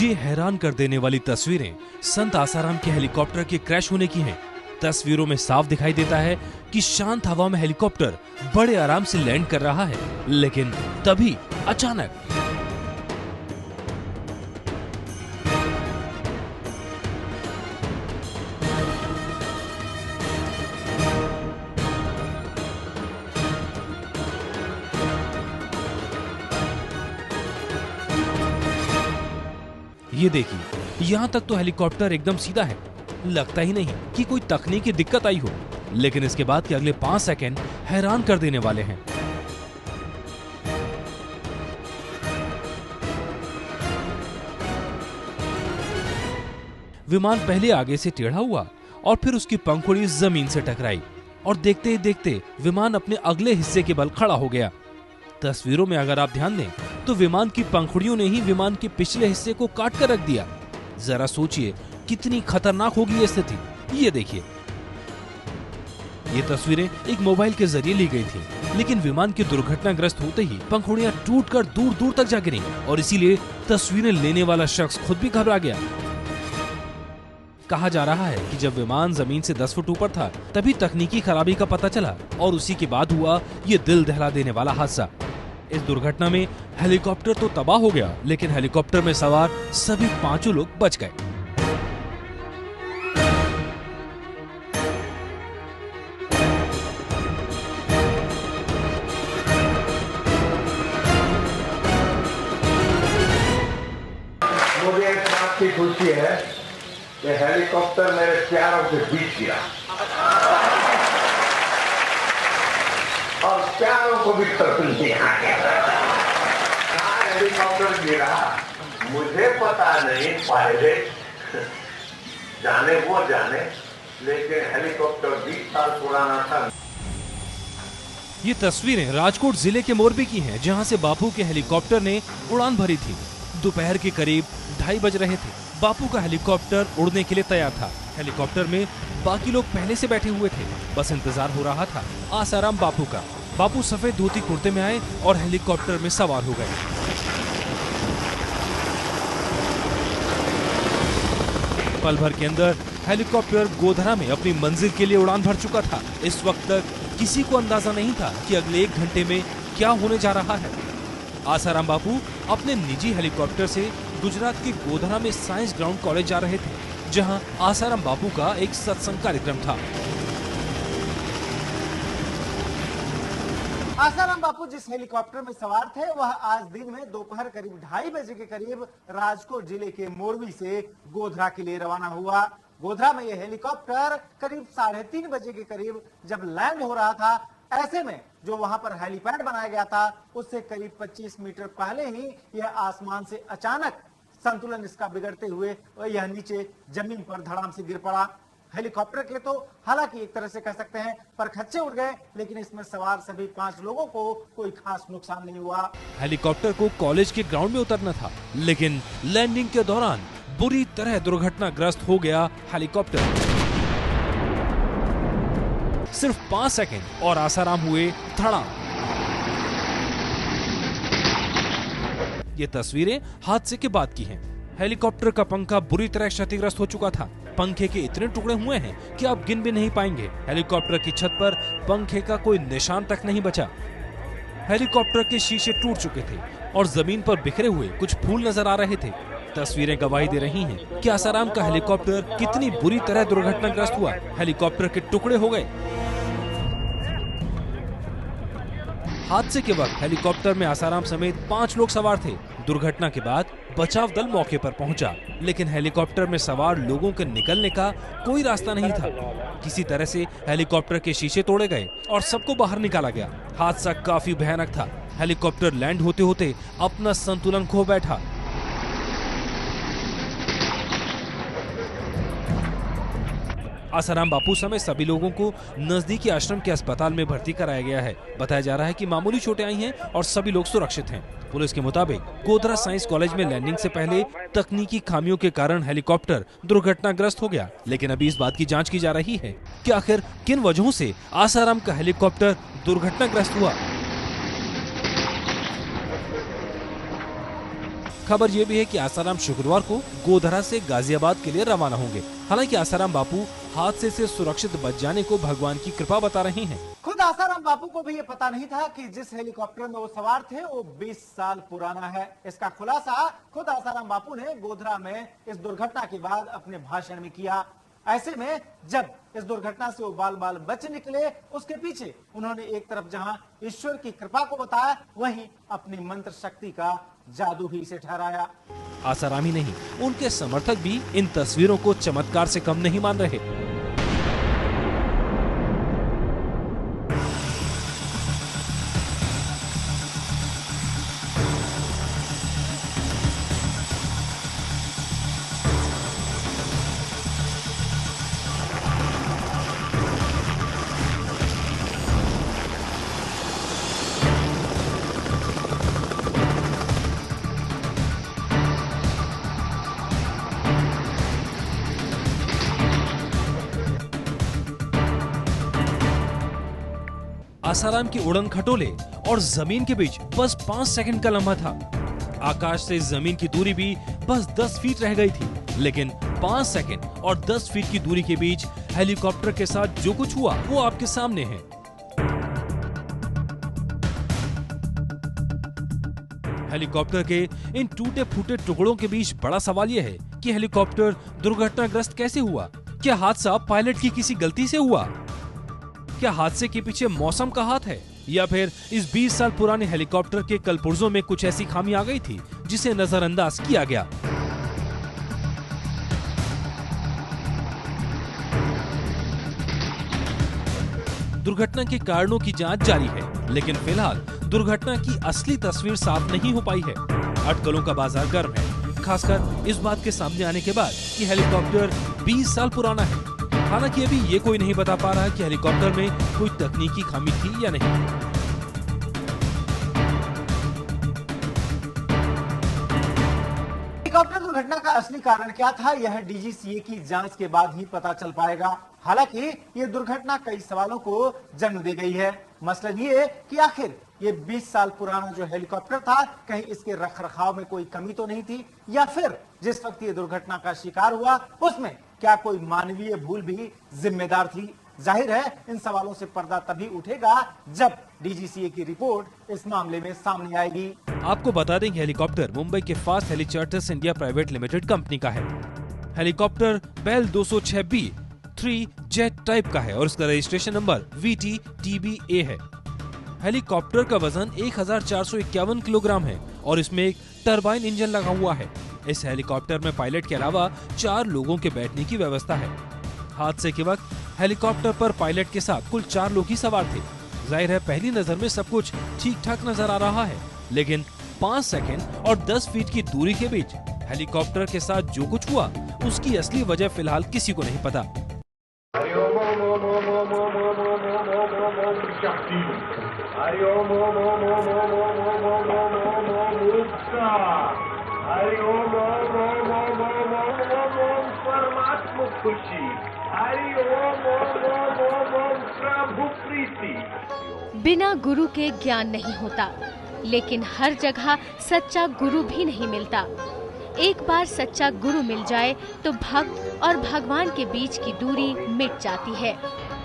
ये हैरान कर देने वाली तस्वीरें संत आसाराम के हेलीकॉप्टर के क्रैश होने की हैं। तस्वीरों में साफ दिखाई देता है कि शांत हवा में हेलीकॉप्टर बड़े आराम से लैंड कर रहा है, लेकिन तभी अचानक ये देखिए, यहाँ तक तो हेलीकॉप्टर एकदम सीधा है, लगता ही नहीं कि कोई तकनीकी दिक्कत आई हो। लेकिन इसके बाद के अगले 5 सेकंड हैरान कर देने वाले हैं। विमान पहले आगे से टेढ़ा हुआ और फिर उसकी पंखुड़ी जमीन से टकराई और देखते ही देखते विमान अपने अगले हिस्से के बल खड़ा हो गया। तस्वीरों में अगर आप ध्यान दें तो विमान की पंखुड़ियों ने ही विमान के पिछले हिस्से को काट कर रख दिया। जरा सोचिए कितनी खतरनाक होगी ये स्थिति। ये देखिए, ये तस्वीरें एक मोबाइल के जरिए ली गई थी, लेकिन विमान के दुर्घटनाग्रस्त होते ही पंखुड़ियां टूटकर दूर दूर तक जा गिरी और इसीलिए तस्वीरें लेने वाला शख्स खुद भी घबरा गया। कहा जा रहा है कि जब विमान जमीन से 10 फुट ऊपर था तभी तकनीकी खराबी का पता चला और उसी के बाद हुआ ये दिल दहला देने वाला हादसा। इस दुर्घटना में हेलीकॉप्टर तो तबाह हो गया, लेकिन हेलीकॉप्टर में सवार सभी 5 लोग बच गए। मुझे इस बात की खुशी है कि हेलीकॉप्टर मेरे प्यारों के बीच गिरा और प्यारों को भी खत्म नहीं आया। कहाँ हेलीकॉप्टर गिरा मुझे पता नहीं, पायलट जाने वो जाने, लेकिन हेलीकॉप्टर 20 साल पुराना था। ये तस्वीरें राजकोट जिले के मोरबी की हैं, जहां से बापू के हेलीकॉप्टर ने उड़ान भरी थी। दोपहर के करीब 2:30 बज रहे थे। बापू का हेलीकॉप्टर उड़ने के लिए तैयार था। हेलीकॉप्टर में बाकी लोग पहले से बैठे हुए थे, बस इंतजार हो रहा था आसाराम बापू का। बापू सफेद धोती कुर्ते में आए और हेलीकॉप्टर में सवार हो गए। पल भर के अंदर हेलीकॉप्टर गोधरा में अपनी मंजिल के लिए उड़ान भर चुका था। इस वक्त तक किसी को अंदाजा नहीं था कि अगले 1 घंटे में क्या होने जा रहा है। आसाराम बापू अपने निजी हेलीकॉप्टर से गुजरात के गोधरा में साइंस ग्राउंड कॉलेज जा रहे थे, जहां आसाराम बापू का एक सत्संग कार्यक्रम था। आसाराम बापू जिस हेलीकॉप्टर में सवार थे वह आज दिन में दोपहर करीब 2:30 बजे के करीब राजकोट जिले के मोरबी से गोधरा के लिए रवाना हुआ। गोधरा में यह हेलीकॉप्टर करीब 3:30 बजे के करीब जब लैंड हो रहा था, ऐसे में जो वहां पर हेलीपैड बनाया गया था उससे करीब 25 मीटर पहले ही यह आसमान से अचानक संतुलन इसका बिगड़ते हुए यह नीचे जमीन पर धड़ाम से गिर पड़ा। हेलीकॉप्टर के तो हालांकि एक तरह से कह सकते हैं परखच्चे उड़ गए, लेकिन इसमें सवार सभी 5 लोगों को कोई खास नुकसान नहीं हुआ। हेलीकॉप्टर को कॉलेज के ग्राउंड में उतरना था, लेकिन लैंडिंग के दौरान बुरी तरह दुर्घटनाग्रस्त हो गया हेलीकॉप्टर। सिर्फ 5 सेकंड और आसाराम हुए धड़ाम। ये तस्वीरें हादसे के बाद की हैं। हेलीकॉप्टर का पंखा बुरी तरह क्षतिग्रस्त हो चुका था। पंखे के इतने टुकड़े हुए हैं कि आप गिन भी नहीं पाएंगे। हेलीकॉप्टर की छत पर पंखे का कोई निशान तक नहीं बचा। हेलीकॉप्टर के शीशे टूट चुके थे और जमीन पर बिखरे हुए कुछ फूल नजर आ रहे थे। तस्वीरें गवाही दे रही हैं कि आसाराम का हेलीकॉप्टर कितनी बुरी तरह दुर्घटनाग्रस्त हुआ। हेलीकॉप्टर के टुकड़े हो गए। हादसे के वक्त हेलीकॉप्टर में आसाराम समेत 5 लोग सवार थे। दुर्घटना के बाद बचाव दल मौके पर पहुंचा, लेकिन हेलीकॉप्टर में सवार लोगों के निकलने का कोई रास्ता नहीं था। किसी तरह से हेलीकॉप्टर के शीशे तोड़े गए और सबको बाहर निकाला गया। हादसा काफी भयानक था। हेलीकॉप्टर लैंड होते होते अपना संतुलन खो बैठा। आसाराम बापू समेत सभी लोगों को नजदीकी आश्रम के अस्पताल में भर्ती कराया गया है। बताया जा रहा है कि मामूली चोटें आई हैं और सभी लोग सुरक्षित हैं। पुलिस के मुताबिक गोधरा साइंस कॉलेज में लैंडिंग से पहले तकनीकी खामियों के कारण हेलीकॉप्टर दुर्घटनाग्रस्त हो गया, लेकिन अभी इस बात की जांच की जा रही है कि आखिर किन वजहों से आसाराम का हेलीकॉप्टर दुर्घटनाग्रस्त हुआ। खबर ये भी है कि आसाराम शुक्रवार को गोधरा से गाजियाबाद के लिए रवाना होंगे। हालांकि आसाराम बापू हादसे से सुरक्षित बच जाने को भगवान की कृपा बता रहे हैं। खुद आसाराम बापू को भी ये पता नहीं था कि जिस हेलीकॉप्टर में वो सवार थे वो 20 साल पुराना है। इसका खुलासा खुद आसाराम बापू ने गोधरा में इस दुर्घटना के बाद अपने भाषण में किया। ऐसे में जब इस दुर्घटना से वो बाल बाल बच निकले, उसके पीछे उन्होंने एक तरफ जहां ईश्वर की कृपा को बताया, वहीं अपनी मंत्र शक्ति का जादू भी इसे ठहराया। आसाराम ही नहीं, उनके समर्थक भी इन तस्वीरों को चमत्कार से कम नहीं मान रहे। आसाराम की उड़न खटोले और जमीन के बीच बस 5 सेकंड का लम्हा था। आकाश से जमीन की दूरी भी बस 10 फीट रह गई थी, लेकिन 5 सेकंड और 10 फीट की दूरी के बीच हेलीकॉप्टर के साथ जो कुछ हुआ वो आपके सामने है। हेलीकॉप्टर के इन टूटे फूटे टुकड़ों के बीच बड़ा सवाल यह है कि हेलीकॉप्टर दुर्घटनाग्रस्त कैसे हुआ? क्या हादसा पायलट की किसी गलती से हुआ? क्या हादसे के पीछे मौसम का हाथ है, या फिर इस 20 साल पुराने हेलीकॉप्टर के कलपुर्जों में कुछ ऐसी खामी आ गई थी जिसे नजरअंदाज किया गया? दुर्घटना के कारणों की जांच जारी है, लेकिन फिलहाल दुर्घटना की असली तस्वीर साफ नहीं हो पाई है। अटकलों का बाजार गर्म है, खासकर इस बात के सामने आने के बाद कि हेलीकॉप्टर 20 साल पुराना है। हालांकि अभी ये कोई नहीं बता पा रहा कि हेलीकॉप्टर में कोई तकनीकी खामी थी या नहीं। हेलीकॉप्टर दुर्घटना का असली कारण क्या था, यह डीजीसीए की जांच के बाद ही पता चल पाएगा। हालांकि ये दुर्घटना कई सवालों को जन्म दे गई है। मसलन ये कि आखिर ये 20 साल पुराना जो हेलीकॉप्टर था, कहीं इसके रखरखाव में कोई कमी तो नहीं थी, या फिर जिस वक्त ये दुर्घटना का शिकार हुआ उसमें क्या कोई मानवीय भूल भी जिम्मेदार थी? जाहिर है इन सवालों से पर्दा तभी उठेगा जब डीजीसीए की रिपोर्ट इस मामले में सामने आएगी। आपको बता दें कि हेलीकॉप्टर मुंबई के fast heli charters India private limited company का है। Helicopter bell 206B 3 jet type का है और इसका रजिस्ट्रेशन नंबर VT-TBA है। हेलीकॉप्टर का वजन 1451 किलोग्राम है और इसमें एक टरबाइन इंजन लगा हुआ है। इस हेलीकॉप्टर में पायलट के अलावा 4 लोगों के बैठने की व्यवस्था है। हादसे के वक्त हेलीकॉप्टर पर पायलट के साथ कुल 4 लोग ही सवार थे। जाहिर है पहली नजर में सब कुछ ठीक ठाक नजर आ रहा है, लेकिन 5 सेकंड और 10 फीट की दूरी के बीच हेलीकॉप्टर के साथ जो कुछ हुआ उसकी असली वजह फिलहाल किसी को नहीं पता। परमात्मा खुशी, हरि ओम प्रभु प्रीति। बिना गुरु के ज्ञान नहीं होता, लेकिन हर जगह सच्चा गुरु भी नहीं मिलता। एक बार सच्चा गुरु मिल जाए तो भक्त और भगवान के बीच की दूरी मिट जाती है।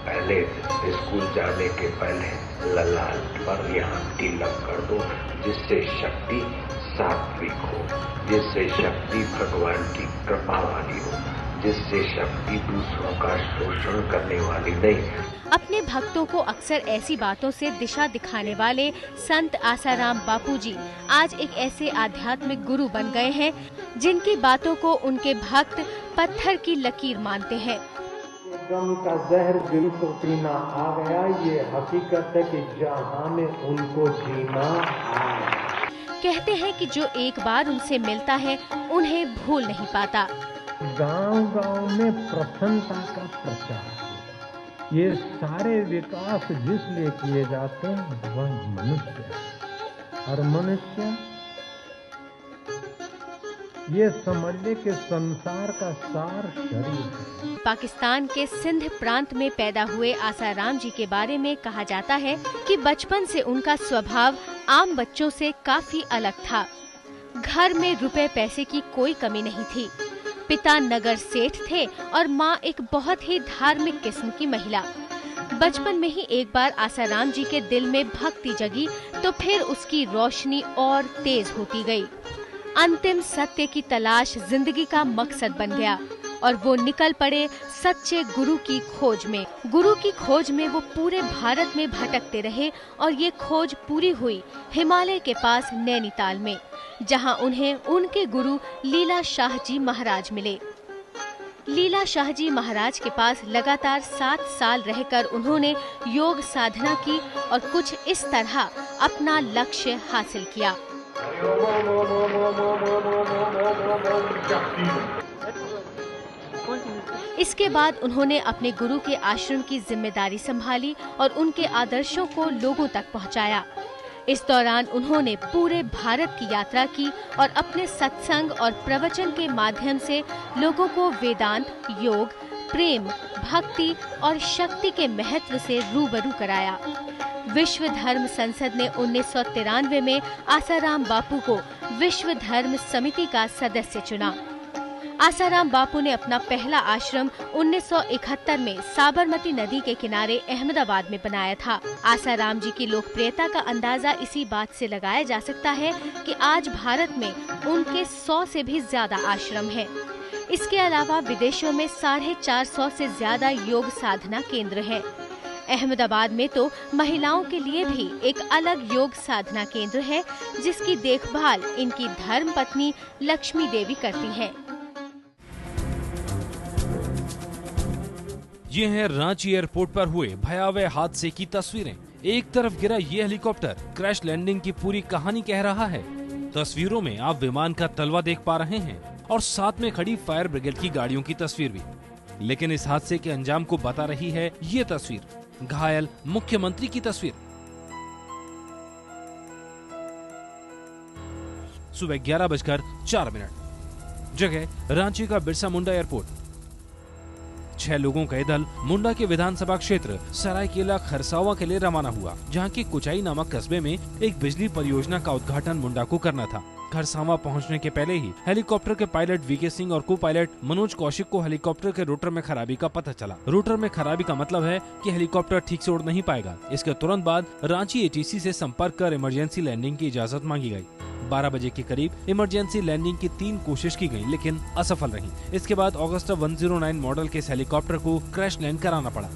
पहले स्कूल जाने के पहले ललाट पर यहाँ तिलक कर दो, जिससे शक्ति सात्विक हो, जिससे शक्ति भगवान की कृपा वाली हो, जिससे शक्ति दूसरों का शोषण करने वाली नहीं। अपने भक्तों को अक्सर ऐसी बातों से दिशा दिखाने वाले संत आसाराम बापू जी आज एक ऐसे आध्यात्मिक गुरु बन गए हैं जिनकी बातों को उनके भक्त पत्थर की लकीर मानते हैं। गम का जहर दिल को पीना आ गया, ये हकीकत है कि जहां में उनको जीना आया। कहते हैं कि जो एक बार उनसे मिलता है उन्हें भूल नहीं पाता। गांव-गांव में प्रसन्नता का प्रचार, ये सारे विकास जिसलिए किए जाते हैं वह मनुष्य है। और मनुष्य ये समझ ले कि संसार का सार शरीर है। पाकिस्तान के सिंध प्रांत में पैदा हुए आसाराम जी के बारे में कहा जाता है कि बचपन से उनका स्वभाव आम बच्चों से काफी अलग था। घर में रुपए पैसे की कोई कमी नहीं थी। पिता नगर सेठ थे और माँ एक बहुत ही धार्मिक किस्म की महिला। बचपन में ही एक बार आसाराम जी के दिल में भक्ति जगी तो फिर उसकी रोशनी और तेज होती गई। अंतिम सत्य की तलाश जिंदगी का मकसद बन गया और वो निकल पड़े सच्चे गुरु की खोज में। गुरु की खोज में वो पूरे भारत में भटकते रहे और ये खोज पूरी हुई हिमालय के पास नैनीताल में, जहां उन्हें उनके गुरु लीला शाह जी महाराज मिले। लीला शाह जी महाराज के पास लगातार 7 साल रहकर उन्होंने योग साधना की और कुछ इस तरह अपना लक्ष्य हासिल किया। इसके बाद उन्होंने अपने गुरु के आश्रम की जिम्मेदारी संभाली और उनके आदर्शों को लोगों तक पहुंचाया। इस दौरान उन्होंने पूरे भारत की यात्रा की और अपने सत्संग और प्रवचन के माध्यम से लोगों को वेदांत, योग, प्रेम, भक्ति और शक्ति के महत्व से रूबरू कराया। विश्व धर्म संसद ने 1993 में आसाराम बापू को विश्व धर्म समिति का सदस्य चुना। आसाराम बापू ने अपना पहला आश्रम 1971 में साबरमती नदी के किनारे अहमदाबाद में बनाया था। आसाराम जी की लोकप्रियता का अंदाजा इसी बात से लगाया जा सकता है कि आज भारत में उनके 100 से भी ज्यादा आश्रम हैं। इसके अलावा विदेशों में 450 से ज्यादा योग साधना केंद्र हैं। अहमदाबाद में तो महिलाओं के लिए भी एक अलग योग साधना केंद्र है, जिसकी देखभाल इनकी धर्म पत्नी लक्ष्मी देवी करती हैं। ये हैं रांची एयरपोर्ट पर हुए भयावह हादसे की तस्वीरें। एक तरफ गिरा ये हेलीकॉप्टर क्रैश लैंडिंग की पूरी कहानी कह रहा है। तस्वीरों में आप विमान का तलवा देख पा रहे हैं और साथ में खड़ी फायर ब्रिगेड की गाड़ियों की तस्वीर भी। लेकिन इस हादसे के अंजाम को बता रही है ये तस्वीर, घायल मुख्यमंत्री की तस्वीर। सुबह 11:04, जगह रांची का बिरसा मुंडा एयरपोर्ट। 6 लोगों का दल मुंडा के विधानसभा क्षेत्र सरायकेला खरसावा के लिए रवाना हुआ, जहां की कुचाई नामक कस्बे में एक बिजली परियोजना का उद्घाटन मुंडा को करना था। खरसावा पहुंचने के पहले ही हेलीकॉप्टर के पायलट वीके सिंह और को पायलट मनोज कौशिक को हेलीकॉप्टर के रोटर में खराबी का पता चला। रोटर में खराबी का मतलब है कि हेलीकॉप्टर ठीक से उड़ नहीं पाएगा। इसके तुरंत बाद रांची एटीसी से संपर्क कर इमरजेंसी लैंडिंग की इजाजत मांगी गई। 12 बजे के करीब इमरजेंसी लैंडिंग की 3 कोशिश की गई, लेकिन असफल रही। इसके बाद ऑगस्टा 109 मॉडल के इस हेलीकॉप्टर को क्रैश लैंड कराना पड़ा।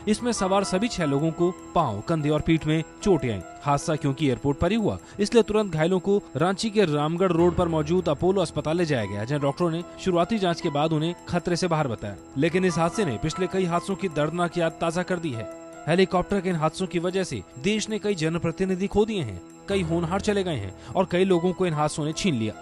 इसमें सवार सभी 6 लोगों को पांव, कंधे और पीठ में चोटें आई। हादसा क्योंकि एयरपोर्ट पर ही हुआ, इसलिए तुरंत घायलों को रांची के रामगढ़ रोड पर मौजूद अपोलो अस्पताल ले जाया गया, जहां डॉक्टरों ने शुरुआती जांच के बाद उन्हें खतरे से बाहर बताया। लेकिन इस हादसे ने पिछले कई हादसों की दर्दनाक याद ताजा कर दी है। हेलीकॉप्टर के इन हादसों की वजह से देश ने कई जनप्रतिनिधि खो दिए हैं, कई होनहार चले गए हैं और कई लोगों को इन हादसों ने छीन लिया।